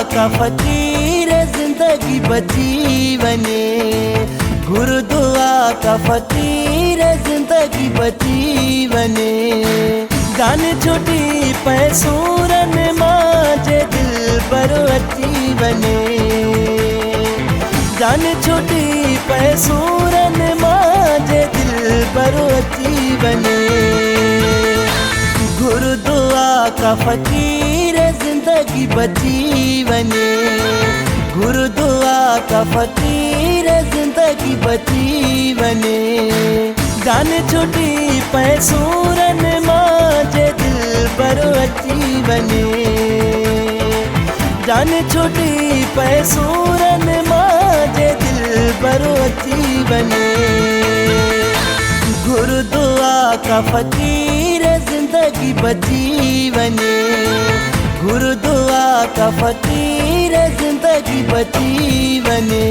का फकीर जिंदगी बची बने, गुरुदुआ का फकीर जिंदगी बची बने। जान छुटी पैसूरन माजे दिल पर अची बने, जान छुटी पैसूरन माजे दिल पर अची बने। गुरुदुआ का फकीर जिंदगी बची बने, गुरुदुआ का फकीर जिंदगी बची बने। जान छुटी पैसूरन माजे दिल पर अची बने, जान छुटी पैसूरन माजे दिल पर अची बने। गुरुदुआ का फकीर जिंदगी बची बने, गुरुदुआ का फकीर जिंदगी बची बने।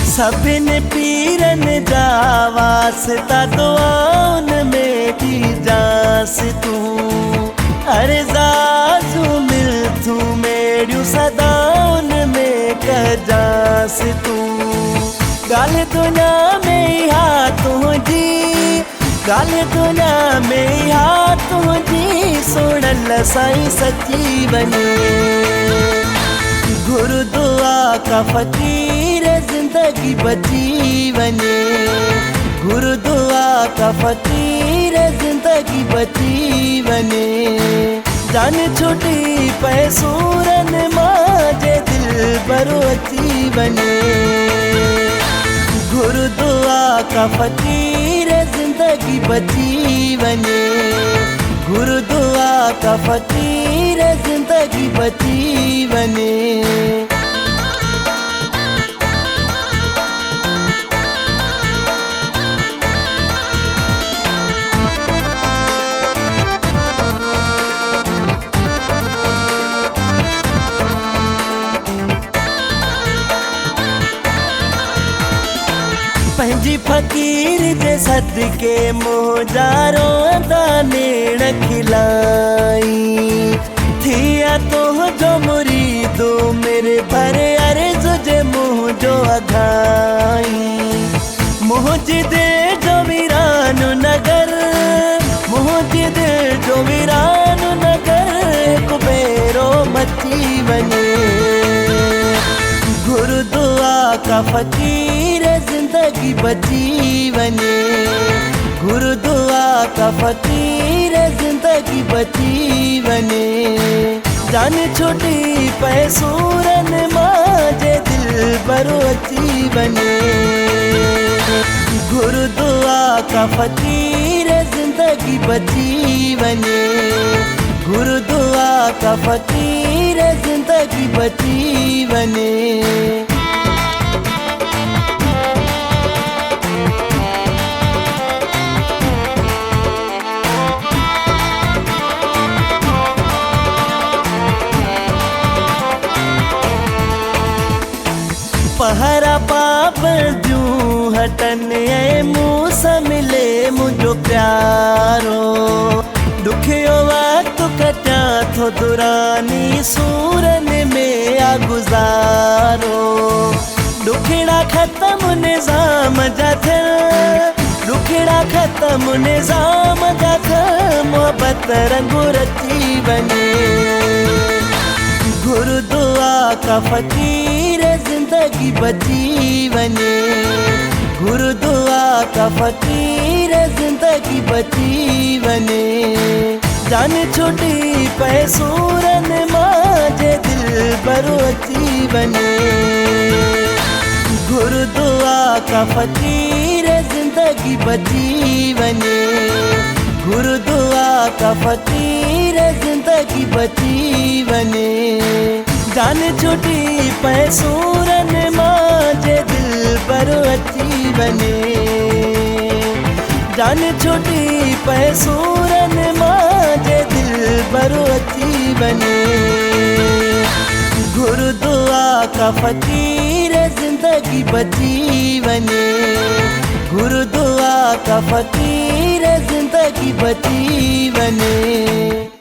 सभिन पीरन जा वास्ता दुआउन में की जास तू, अर्ज़ाज़ू मिल तू मेरियूं सदाउन में कजास तू। गाल दुनिया में हा तुझी, गाल दुनिया में हा तुझी, सुनल साईं सची बने। गुरुदुआ का फकीर जिंदगी बची बने, गुरुदुआ का फकीर जिंदगी बची बने। जान छुटी पैसूरन माजे दिल पर अची बने, गुरुदुआ का फकीर जिंदगी बची बने, गुरुदुआ का फकीर जिंदगी बची बने। पंहिंजी फकीर जे सदके मोजारो दानेड़ खिलाई, थिया तो जो मुरीदो मेरे भरे अर्ज जे मुँह जो अघाई। मुहजिदे जो वीरान नगर, मुहजिदे जो वीरान नगर, कुबेरो मची बने। गुरुदुआ का फकीर जिंदगी बची बने, गुरुदुआ का फकीर जिंदगी बची बने। जान छुटी पैसूरन माजे दिल पर अची बने, गुरुदुआ का फकीर जिंदगी बची बने, गुरुदुआ का फकीर जिंदगी बची बने। पहरा पाप जूं हटन ऐं मूं सां मिले मुंहिंजो प्यारो। दुखियो वक़्तु कटियां थो दुरानी सूरन में आ गुज़ारो। दुखड़ा ख़त्म निज़ाम जा थिया, दुखड़ा ख़त्म निज़ाम जा थिया, मोहब्बत रंगु रची बने। गुरुदुआ का फकीर जिंदगी बची बने, गुरुदुआ का फकीर जिंदगी बची बने। जान छुटी पैसूरन माजे दिल पर अची बने, गुरुदुआ का फकीर जिंदगी बची बने, गुरुदुआ का फकीर जिंदगी बची बने। जान छुटी पैसूरन माजे दिल पर अची बने, जान छुटी पैसूरन माजे दिल पर अची बने। का फकीर जिंदगी बची बने, गुरुदुआ का फकीर जिंदगी बची बने।